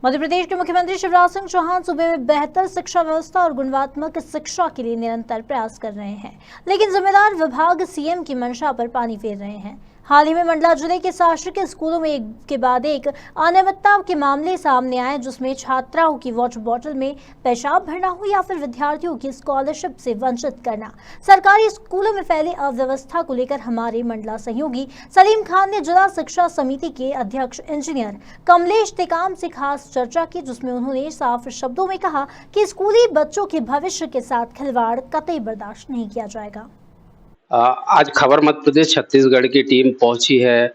मध्य प्रदेश के मुख्यमंत्री शिवराज सिंह चौहान सूबे में बेहतर शिक्षा व्यवस्था और गुणवत्तात्मक शिक्षा के लिए निरंतर प्रयास कर रहे हैं, लेकिन जिम्मेदार विभाग सीएम की मंशा पर पानी फेर रहे हैं। हाल ही में मंडला जिले के शासकीय स्कूलों में एक के बाद एक अनियमितता के मामले सामने आए, जिसमें छात्राओं की वाटर बॉटल में पेशाब भरना हो या फिर विद्यार्थियों की स्कॉलरशिप से वंचित करना। सरकारी स्कूलों में फैली अव्यवस्था को लेकर हमारे मंडला सहयोगी सलीम खान ने जिला शिक्षा समिति के अध्यक्ष इंजीनियर कमलेश टेकाम से खास चर्चा की, जिसमें उन्होंने साफ शब्दों में कहा कि स्कूली बच्चों के भविष्य के साथ खिलवाड़ कतई बर्दाश्त नहीं किया जाएगा। आज खबर मध्य प्रदेश छत्तीसगढ़ की टीम पहुंची है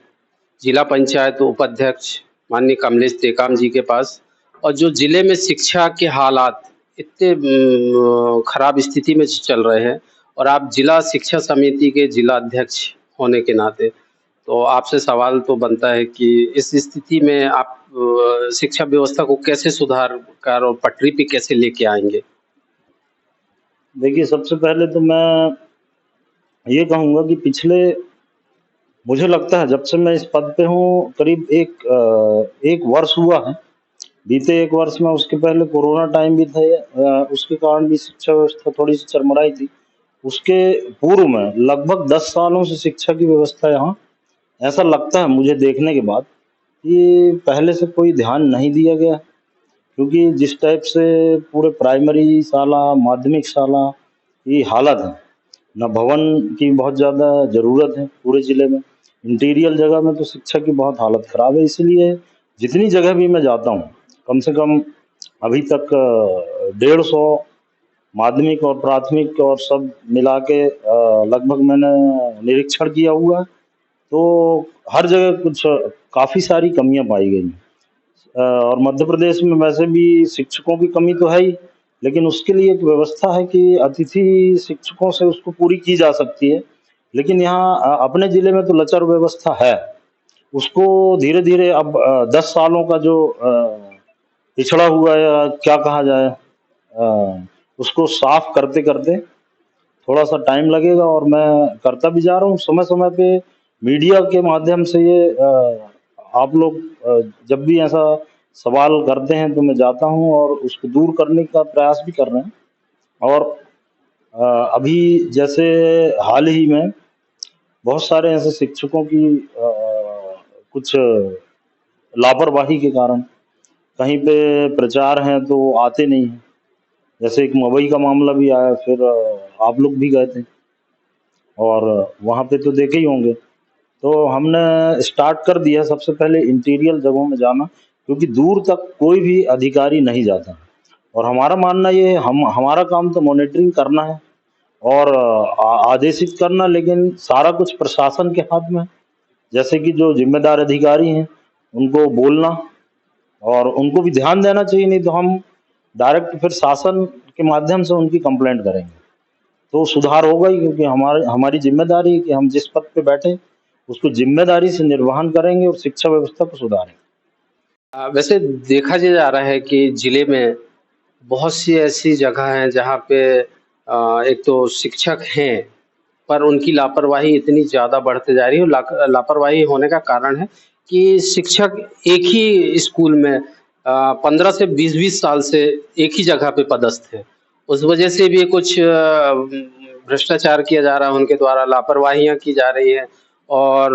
जिला पंचायत उपाध्यक्ष माननीय कमलेश टेकाम जी के पास, और जो जिले में शिक्षा के हालात इतने खराब स्थिति में चल रहे हैं, और आप जिला शिक्षा समिति के जिला अध्यक्ष होने के नाते तो आपसे सवाल तो बनता है कि इस स्थिति में आप शिक्षा व्यवस्था को कैसे सुधार कर और पटरी पे कैसे लेके आएंगे। देखिए, सबसे पहले तो मैं ये कहूँगा कि मुझे लगता है जब से मैं इस पद पे हूँ करीब एक वर्ष हुआ है। बीते एक वर्ष में, उसके पहले कोरोना टाइम भी था, उसके कारण भी शिक्षा व्यवस्था थोड़ी सी चरमराई थी। उसके पूर्व में लगभग 10 सालों से शिक्षा की व्यवस्था यहाँ, ऐसा लगता है मुझे देखने के बाद, कि पहले से कोई ध्यान नहीं दिया गया। क्योंकि जिस टाइप से पूरे प्राइमरी शाला, माध्यमिक शाला की हालत है, न भवन की बहुत ज़्यादा ज़रूरत है पूरे ज़िले में, इंटीरियर जगह में तो शिक्षा की बहुत हालत ख़राब है। इसलिए जितनी जगह भी मैं जाता हूँ, कम से कम अभी तक 150 माध्यमिक और प्राथमिक और सब मिला के लगभग मैंने निरीक्षण किया हुआ है, तो हर जगह कुछ काफ़ी सारी कमियां पाई गई। और मध्य प्रदेश में वैसे भी शिक्षकों की कमी तो है ही, लेकिन उसके लिए एक व्यवस्था है कि अतिथि शिक्षकों से उसको पूरी की जा सकती है। लेकिन यहाँ अपने ज़िले में तो लचर व्यवस्था है। उसको धीरे धीरे अब 10 सालों का जो पिछड़ा हुआ है, या क्या कहा जाए, उसको साफ करते करते थोड़ा सा टाइम लगेगा, और मैं करता भी जा रहा हूँ। समय समय पे मीडिया के माध्यम से ये आप लोग जब भी ऐसा सवाल करते हैं तो मैं जाता हूँ और उसको दूर करने का प्रयास भी कर रहे हैं। और अभी जैसे हाल ही में बहुत सारे ऐसे शिक्षकों की कुछ लापरवाही के कारण कहीं पे प्रचार हैं तो आते नहीं हैं। जैसे एक मवई का मामला भी आया, फिर आप लोग भी गए थे और वहाँ पे तो देखे ही होंगे। तो हमने स्टार्ट कर दिया सबसे पहले इंटीरियर जगहों में जाना, क्योंकि दूर तक कोई भी अधिकारी नहीं जाता। और हमारा मानना ये है, हमारा काम तो मॉनिटरिंग करना है और आदेशित करना, लेकिन सारा कुछ प्रशासन के हाथ में है। जैसे कि जो जिम्मेदार अधिकारी हैं उनको बोलना और उनको भी ध्यान देना चाहिए, नहीं तो हम डायरेक्ट फिर शासन के माध्यम से उनकी कंप्लेंट करेंगे तो सुधार होगा ही। क्योंकि हमारी जिम्मेदारी है कि हम जिस पद पे बैठे उसको जिम्मेदारी से निर्वहन करेंगे और शिक्षा व्यवस्था को सुधारेंगे। वैसे देखा जा रहा है कि जिले में बहुत सी ऐसी जगह हैं जहाँ पे एक तो शिक्षक हैं पर उनकी लापरवाही इतनी ज़्यादा बढ़ते जा रही है। लापरवाही होने का कारण है कि शिक्षक एक ही स्कूल में 15 से 20 साल से एक ही जगह पे पदस्थ है। उस वजह से भी कुछ भ्रष्टाचार किया जा रहा है, उनके द्वारा लापरवाहियाँ की जा रही है, और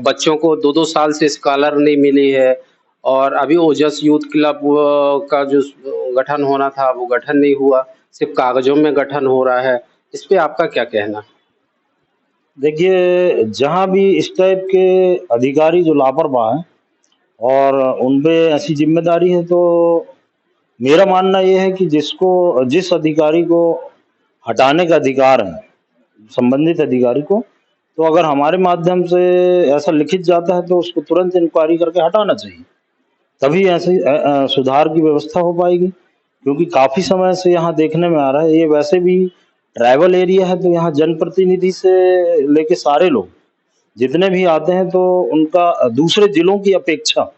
बच्चों को 2-2 साल से स्कॉलर नहीं मिली है। और अभी ओजस यूथ क्लब का जो गठन होना था वो गठन नहीं हुआ, सिर्फ कागजों में गठन हो रहा है। इस पे आपका क्या कहना? देखिए, जहाँ भी इस टाइप के अधिकारी जो लापरवाह हैं और उन पे ऐसी जिम्मेदारी है, तो मेरा मानना ये है कि जिस अधिकारी को हटाने का अधिकार है, संबंधित अधिकारी को, तो अगर हमारे माध्यम से ऐसा लिखित जाता है तो उसको तुरंत इंक्वायरी करके हटाना चाहिए, तभी ऐसे सुधार की व्यवस्था हो पाएगी। क्योंकि काफ़ी समय से यहाँ देखने में आ रहा है, ये वैसे भी ट्राइबल एरिया है, तो यहाँ जनप्रतिनिधि से लेके सारे लोग जितने भी आते हैं तो उनका दूसरे जिलों की अपेक्षा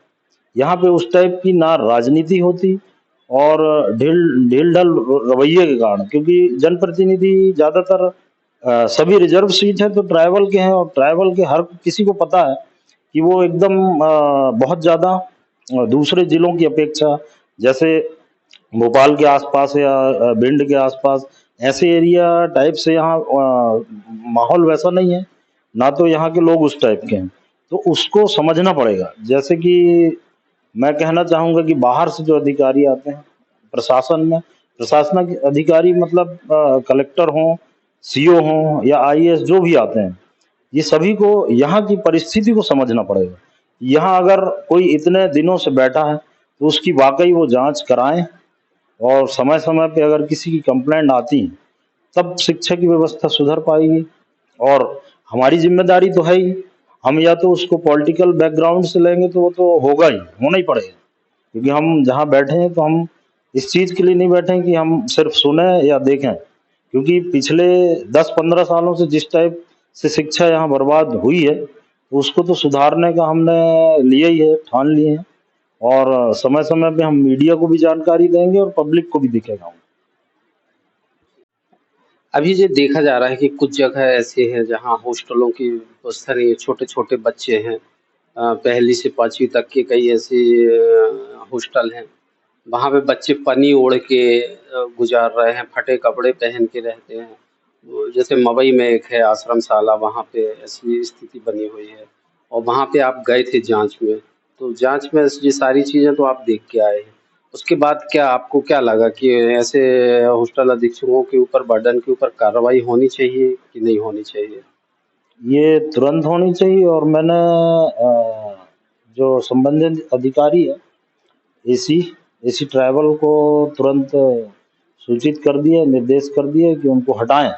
यहाँ पे उस टाइप की ना राजनीति होती और ढील ढाल रवैये के कारण, क्योंकि जनप्रतिनिधि ज़्यादातर सभी रिजर्व सीट है तो ट्राइबल के हैं, और ट्राइबल के हर किसी को पता है कि वो एकदम बहुत ज़्यादा दूसरे जिलों की अपेक्षा, जैसे भोपाल के आसपास या भिंड के आसपास ऐसे एरिया टाइप से यहाँ माहौल वैसा नहीं है, ना तो यहाँ के लोग उस टाइप के हैं, तो उसको समझना पड़ेगा। जैसे कि मैं कहना चाहूँगा कि बाहर से जो अधिकारी आते हैं प्रशासन में, प्रशासनिक अधिकारी मतलब कलेक्टर हों, सीओ हों या आईएएस जो भी आते हैं, ये सभी को यहाँ की परिस्थिति को समझना पड़ेगा। यहाँ अगर कोई इतने दिनों से बैठा है तो उसकी वाकई वो जांच कराएं, और समय समय पे अगर किसी की कंप्लेंट आती है तब शिक्षा की व्यवस्था सुधर पाएगी। और हमारी जिम्मेदारी तो है ही, हम या तो उसको पॉलिटिकल बैकग्राउंड से लेंगे तो वो तो होगा ही, होना ही पड़ेगा, क्योंकि हम जहाँ बैठे हैं तो हम इस चीज़ के लिए नहीं बैठे हैं कि हम सिर्फ सुने या देखें, क्योंकि पिछले 10-15 सालों से जिस टाइप से शिक्षा यहाँ बर्बाद हुई है तो उसको तो सुधारने का हमने लिया ही है, ठान लिए हैं, और समय समय पे हम मीडिया को भी जानकारी देंगे और पब्लिक को भी दिखेगा। अभी ये देखा जा रहा है कि कुछ जगह ऐसी है जहाँ हॉस्टलों की व्यवस्था नहीं है, छोटे-छोटे बच्चे हैं, पहली से 5वीं तक के कई ऐसे हॉस्टल हैं, वहाँ पे बच्चे पन्नी ओढ़ के गुजार रहे हैं, फटे कपड़े पहन के रहते हैं। वो जैसे मवई में एक है आश्रमशाला, वहाँ पे ऐसी स्थिति बनी हुई है, और वहाँ पे आप गए थे जाँच में, तो जाँच में ये सारी चीज़ें तो आप देख के आए हैं। उसके बाद क्या आपको क्या लगा कि ऐसे हॉस्टल अधीक्षकों के ऊपर, वार्डन के ऊपर कार्रवाई होनी चाहिए कि नहीं होनी चाहिए? ये तुरंत होनी चाहिए, और मैंने जो संबंधित अधिकारी है, एसी एसी ट्रैवल को तुरंत सूचित कर दिया, निर्देश कर दिया कि उनको हटाएं।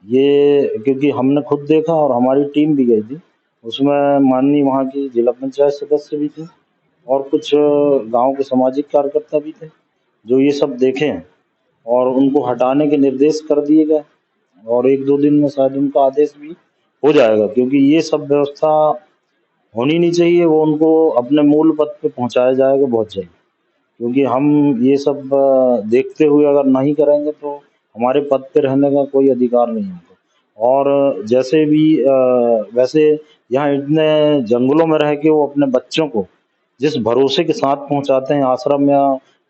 ये क्योंकि हमने खुद देखा और हमारी टीम भी गई थी, उसमें माननीय वहाँ की जिला पंचायत सदस्य भी थे और कुछ गांव के सामाजिक कार्यकर्ता भी थे जो ये सब देखे हैं, और उनको हटाने के निर्देश कर दिए गए, और 1-2 दिन में शायद उनका आदेश भी हो जाएगा, क्योंकि ये सब व्यवस्था होनी नहीं चाहिए। वो उनको अपने मूल पद पे पहुंचाया जाएगा बहुत जल्द, क्योंकि हम ये सब देखते हुए अगर नहीं करेंगे तो हमारे पद पे रहने का कोई अधिकार नहीं है। और जैसे भी वैसे यहाँ इतने जंगलों में रह के वो अपने बच्चों को जिस भरोसे के साथ पहुंचाते हैं आश्रम या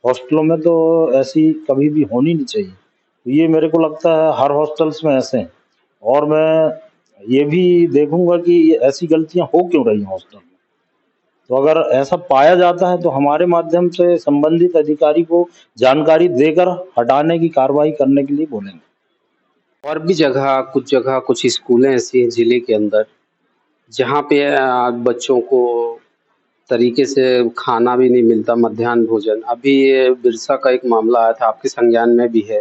हॉस्टलों में, तो ऐसी कभी भी होनी नहीं चाहिए। तो ये मेरे को लगता है हर हॉस्टल्स में ऐसे हैं, और मैं ये भी देखूंगा कि ऐसी गलतियां हो क्यों रही हैं हॉस्टल में। तो अगर ऐसा पाया जाता है तो हमारे माध्यम से संबंधित अधिकारी को जानकारी देकर हटाने की कार्रवाई करने के लिए बोलेंगे। और भी जगह कुछ स्कूलें ऐसी हैं जिले के अंदर जहाँ पे बच्चों को तरीके से खाना भी नहीं मिलता, मध्याह्न भोजन। अभी ये बिरसा का एक मामला आया था, आपके संज्ञान में भी है।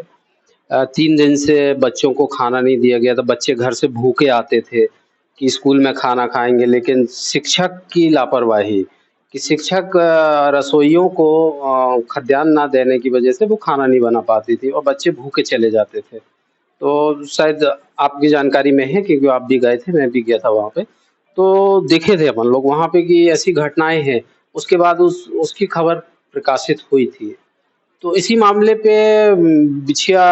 3 दिन से बच्चों को खाना नहीं दिया गया था, बच्चे घर से भूखे आते थे कि स्कूल में खाना खाएंगे, लेकिन शिक्षक की लापरवाही कि शिक्षक रसोइयों को खाद्यान्न ना देने की वजह से वो खाना नहीं बना पाती थी और बच्चे भूखे चले जाते थे। तो शायद आपकी जानकारी में है क्योंकि आप भी गए थे, मैं भी गया था वहाँ पे। तो देखे थे अपन लोग वहाँ पे कि ऐसी घटनाएँ हैं, उसके बाद उसकी खबर प्रकाशित हुई थी। तो इसी मामले पे बिछिया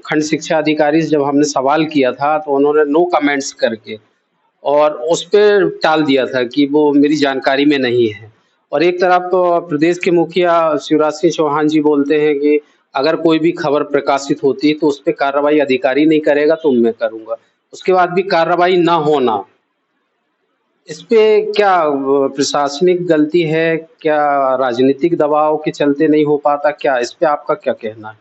खंड शिक्षा अधिकारी से जब हमने सवाल किया था तो उन्होंने नो कमेंट्स करके और उस पे टाल दिया था कि वो मेरी जानकारी में नहीं है। और एक तरफ तो प्रदेश के मुखिया शिवराज सिंह चौहान जी बोलते हैं कि अगर कोई भी खबर प्रकाशित होती है तो उस पे कार्रवाई अधिकारी नहीं करेगा तो मैं करूँगा। उसके बाद भी कार्रवाई ना होना, इस पे क्या प्रशासनिक गलती है? क्या राजनीतिक दबाव के चलते नहीं हो पाता? क्या इस पे आपका क्या कहना है?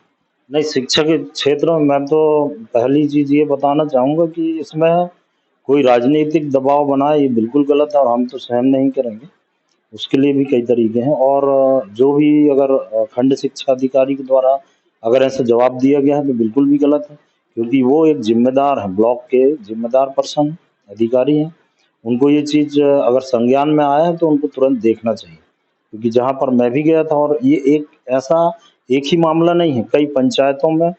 नहीं, शिक्षा के क्षेत्र में मैं तो पहली चीज़ ये बताना चाहूँगा कि इसमें कोई राजनीतिक दबाव बनाए ये बिल्कुल गलत है, और हम तो सहन नहीं करेंगे। उसके लिए भी कई तरीके हैं, और जो भी अगर खंड शिक्षा अधिकारी के द्वारा अगर ऐसा जवाब दिया गया है तो बिल्कुल भी गलत है, क्योंकि वो एक जिम्मेदार हैं, ब्लॉक के जिम्मेदार पर्सन अधिकारी हैं। उनको ये चीज़ अगर संज्ञान में आया है तो उनको तुरंत देखना चाहिए, क्योंकि जहाँ पर मैं भी गया था, और ये एक ही मामला नहीं है, कई पंचायतों में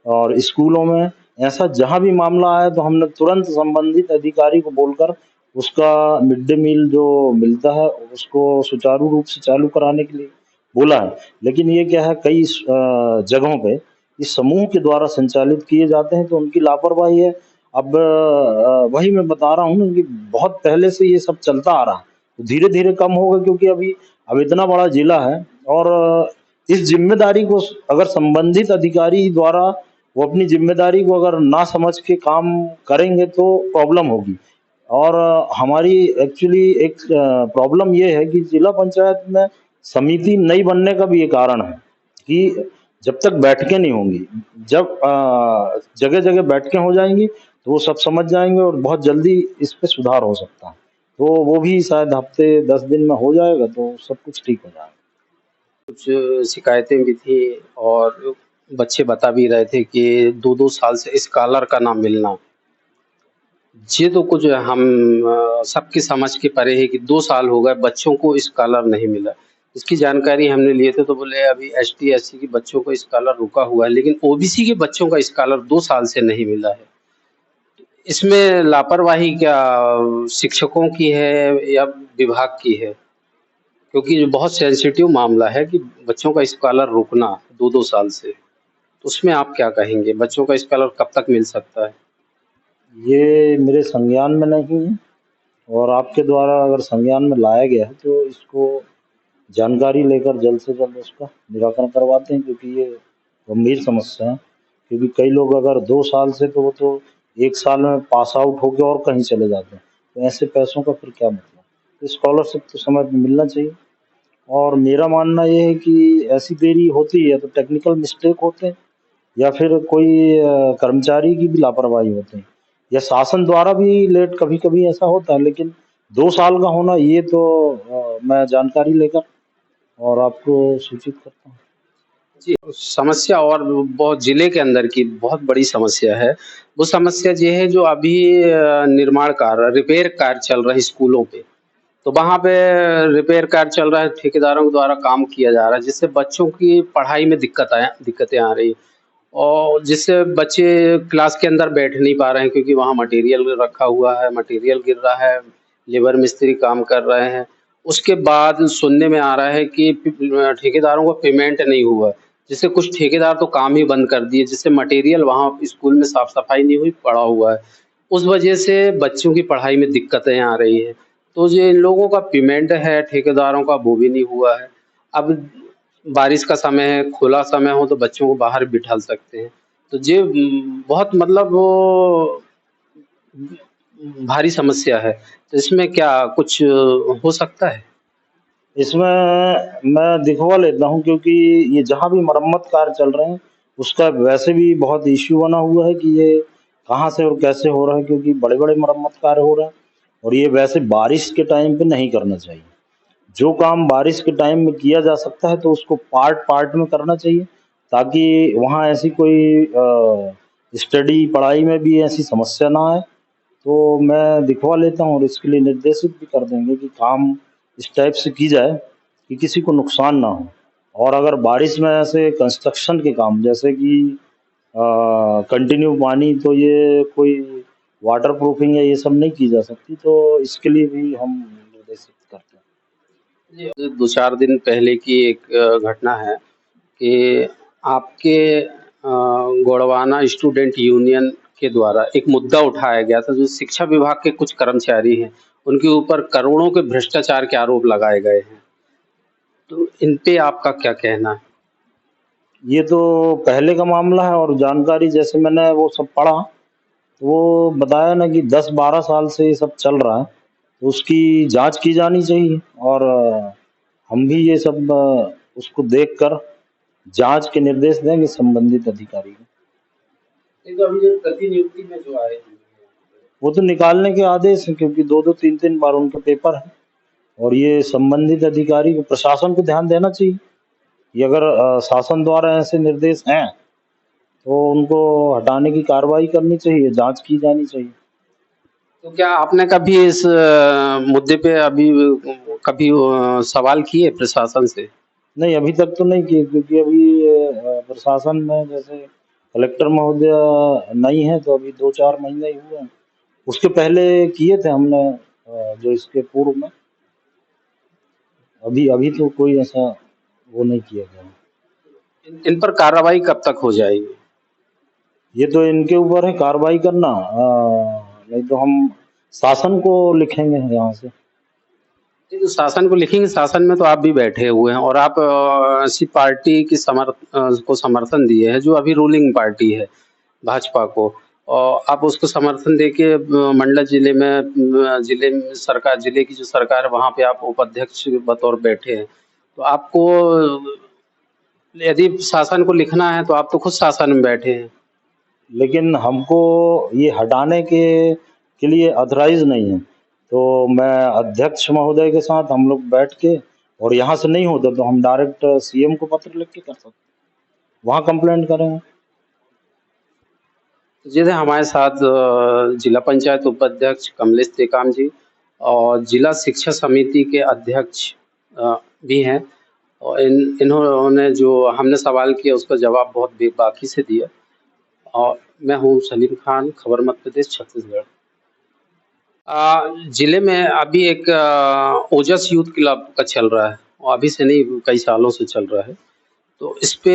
और स्कूलों में ऐसा जहाँ भी मामला आया तो हमने तुरंत संबंधित अधिकारी को बोलकर उसका मिड डे मील जो मिलता है उसको सुचारू रूप से चालू कराने के लिए बोला है। लेकिन ये क्या है, कई जगहों पे इस समूह के द्वारा संचालित किए जाते हैं तो उनकी लापरवाही है। अब वही मैं बता रहा हूँ ना कि बहुत पहले से ये सब चलता आ रहा है, तो धीरे धीरे कम होगा, क्योंकि अब इतना बड़ा जिला है, और इस जिम्मेदारी को अगर संबंधित अधिकारी द्वारा वो अपनी जिम्मेदारी को अगर ना समझ के काम करेंगे तो प्रॉब्लम होगी। और हमारी एक्चुअली एक प्रॉब्लम ये है कि जिला पंचायत में समिति नहीं बनने का भी ये कारण है कि जब तक बैठकें नहीं होंगी, जब जगह जगह बैठकें हो जाएंगी तो वो सब समझ जाएंगे और बहुत जल्दी इस पे सुधार हो सकता है। तो वो भी शायद हफ्ते 10 दिन में हो जाएगा तो सब कुछ ठीक हो जाएगा। कुछ शिकायतें भी थी और बच्चे बता भी रहे थे कि 2-2 साल से स्कॉलर का ना मिलना। ये तो कुछ हम सबकी समझ के परे है कि 2 साल हो गए बच्चों को स्कॉलर नहीं मिला। इसकी जानकारी हमने लिए थे तो बोले अभी एसटी, एससी के बच्चों को स्कॉलर रुका हुआ है, लेकिन ओबीसी के बच्चों का स्कॉलर 2 साल से नहीं मिला है। इसमें लापरवाही क्या शिक्षकों की है या विभाग की है? क्योंकि बहुत सेंसिटिव मामला है कि बच्चों का स्कॉलर रुकना 2-2 साल से। तो उसमें आप क्या कहेंगे? बच्चों का स्कॉलर कब तक मिल सकता है? ये मेरे संज्ञान में नहीं है, और आपके द्वारा अगर संज्ञान में लाया गया है तो इसको जानकारी लेकर जल्द से जल्द उसका निराकरण करवाते हैं, क्योंकि ये गंभीर समस्या है। क्योंकि कई लोग अगर 2 साल से, तो वो तो 1 साल में पास आउट होके और कहीं चले जाते हैं, तो ऐसे पैसों का फिर क्या मतलब? तो स्कॉलरशिप तो समय पे मिलना चाहिए। और मेरा मानना ये है कि ऐसी देरी होती है तो टेक्निकल मिस्टेक होते हैं, या फिर कोई कर्मचारी की भी लापरवाही होती है, या शासन द्वारा भी लेट कभी-कभी ऐसा होता है। लेकिन 2 साल का होना ये तो मैं जानकारी लेकर और आपको सूचित करता हूँ। जी, समस्या और बहुत जिले के अंदर की बहुत बड़ी समस्या है। वो समस्या ये है जो अभी निर्माण कार्य, रिपेयर कार्य चल रहे हैं स्कूलों पे। तो वहाँ पे रिपेयर कार्य चल रहा है, ठेकेदारों के द्वारा काम किया जा रहा है, जिससे बच्चों की पढ़ाई में दिक्कतें आ रही हैं और जिससे बच्चे क्लास के अंदर बैठ नहीं पा रहे हैं क्योंकि वहाँ मटेरियल रखा हुआ है, मटेरियल गिर रहा है, लेबर मिस्त्री काम कर रहे हैं। उसके बाद सुनने में आ रहा है कि ठेकेदारों को पेमेंट नहीं हुआ, जिससे कुछ ठेकेदार तो काम ही बंद कर दिए, जिससे मटेरियल वहाँ स्कूल में साफ-सफाई नहीं हुई, पड़ा हुआ है। उस वजह से बच्चों की पढ़ाई में दिक्कतें आ रही हैं। तो ये इन लोगों का पेमेंट है, ठेकेदारों का वो भी नहीं हुआ है। अब बारिश का समय है, खुला समय हो तो बच्चों को बाहर बिठा सकते हैं। तो ये बहुत मतलब वो भारी समस्या है। तो इसमें क्या कुछ हो सकता है? इसमें मैं दिखवा लेता हूँ, क्योंकि ये जहाँ भी मरम्मत कार्य चल रहे हैं उसका वैसे भी बहुत इश्यू बना हुआ है कि ये कहाँ से और कैसे हो रहा है, क्योंकि बड़े-बड़े मरम्मत कार्य हो रहे हैं और ये वैसे बारिश के टाइम पे नहीं करना चाहिए। जो काम बारिश के टाइम में किया जा सकता है तो उसको पार्ट-पार्ट में करना चाहिए, ताकि वहाँ ऐसी कोई स्टडी पढ़ाई में भी ऐसी समस्या ना आए। तो मैं दिखवा लेता हूँ और इसके लिए निर्देशित भी कर देंगे कि काम इस टाइप से की जाए कि किसी को नुकसान ना हो। और अगर बारिश में ऐसे कंस्ट्रक्शन के काम जैसे कि कंटिन्यू पानी, तो ये कोई वाटर प्रूफिंग या ये सब नहीं की जा सकती, तो इसके लिए भी हम निर्देशित करते हैं। ये 2-4 दिन पहले की एक घटना है कि आपके गोड़वाना स्टूडेंट यूनियन के द्वारा एक मुद्दा उठाया गया था, जो शिक्षा विभाग के कुछ कर्मचारी हैं, उनके ऊपर करोड़ों के भ्रष्टाचार के आरोप लगाए गए हैं। तो इन पे आपका क्या कहना है? ये तो पहले का मामला है, और जानकारी जैसे मैंने वो सब पढ़ा, तो वो बताया ना कि 10-12 साल से ये सब चल रहा है, तो उसकी जांच की जानी चाहिए। और हम भी ये सब उसको देखकर जांच के निर्देश देंगे संबंधित अधिकारी को। नहीं तो अभी जो प्रतिनियुक्ति में जो आए हैं, वो तो निकालने के आदेश हैं, क्योंकि 2-2 3-3 बार उनके पेपर है, और ये संबंधित अधिकारी को, प्रशासन को ध्यान देना चाहिए कि अगर शासन द्वारा ऐसे निर्देश हैं तो उनको हटाने की कार्रवाई करनी चाहिए, जांच की जानी चाहिए। तो क्या आपने कभी इस मुद्दे पे अभी कभी सवाल किए प्रशासन से? नहीं, अभी तक तो नहीं किए, क्योंकि अभी प्रशासन में जैसे कलेक्टर महोदय नहीं है, तो अभी 2-4 महीने ही हुए हैं। उसके पहले किए थे हमने, जो इसके पूर्व में। अभी अभी तो कोई ऐसा वो नहीं किया गया। इन पर कार्रवाई कब तक हो जाएगी? ये तो इनके ऊपर है कार्रवाई करना, नहीं तो हम शासन को लिखेंगे यहाँ से। ये जो शासन को लिखेंगे, शासन में तो आप भी बैठे हुए हैं और आप ऐसी पार्टी की को समर्थन दिए हैं जो अभी रूलिंग पार्टी है, भाजपा को। और आप उसको समर्थन देके मंडला जिले में जिले की जो सरकार है वहाँ पे आप उपाध्यक्ष बतौर बैठे हैं। तो आपको यदि शासन को लिखना है तो आप तो खुद शासन में बैठे हैं। लेकिन हमको ये हटाने के लिए ऑथराइज नहीं है। तो मैं अध्यक्ष महोदय के साथ हम लोग बैठ के, और यहाँ से नहीं होता तो हम डायरेक्ट सीएम को पत्र लिख के कर सकते, वहाँ कंप्लेंट करेंगे। जिधर हमारे साथ जिला पंचायत उपाध्यक्ष कमलेश टेकाम जी और जिला शिक्षा समिति के अध्यक्ष भी हैं और इन्होंने जो हमने सवाल किया उसका जवाब बहुत बेबाकी से दिया। और मैं हूँ सलीम खान, खबर मध्य प्रदेश, छत्तीसगढ़। जिले में अभी एक ओजस यूथ क्लब का चल रहा है और अभी से नहीं कई सालों से चल रहा है। तो इस पे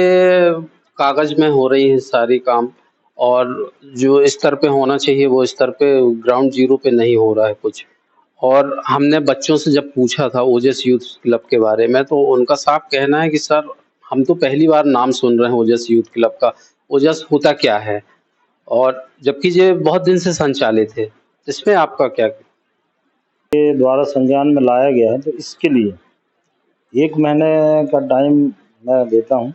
कागज में हो रही है सारी काम और जो स्तर पे होना चाहिए वो स्तर पे ग्राउंड जीरो पे नहीं हो रहा है कुछ। और हमने बच्चों से जब पूछा था ओजस यूथ क्लब के बारे में तो उनका साफ कहना है कि सर हम तो पहली बार नाम सुन रहे हैं ओजस यूथ क्लब का। ओजस होता क्या है? और जबकि ये बहुत दिन से संचालित है, इसमें आपका क्या? के द्वारा संज्ञान में लाया गया है, तो इसके लिए 1 महीने का टाइम मैं देता हूँ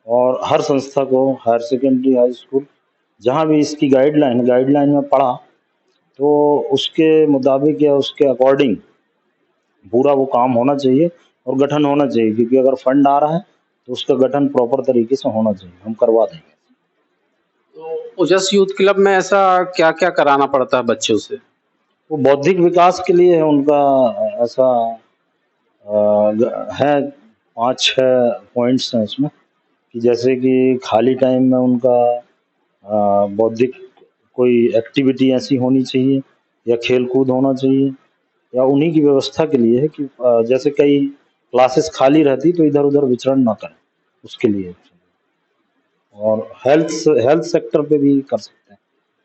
और हर संस्था को, हायर सेकेंडरी, हाई स्कूल, जहाँ भी इसकी गाइडलाइन में पढ़ा तो उसके मुताबिक या उसके अकॉर्डिंग पूरा वो काम होना चाहिए और गठन होना चाहिए, क्योंकि अगर फंड आ रहा है तो उसका गठन प्रॉपर तरीके से होना चाहिए, हम करवा देंगे। तो ओजस यूथ क्लब में ऐसा क्या-क्या कराना पड़ता है बच्चों से? वो बौद्धिक विकास के लिए है उनका, ऐसा है 5-6 पॉइंट्स हैं उसमें, कि जैसे कि खाली टाइम में उनका बौद्धिक कोई एक्टिविटी ऐसी होनी चाहिए या खेल-कूद होना चाहिए, या उन्हीं की व्यवस्था के लिए है कि जैसे कई क्लासेस खाली रहती तो इधर-उधर विचरण ना करें, उसके लिए। और हेल्थ सेक्टर पे भी कर सकते हैं।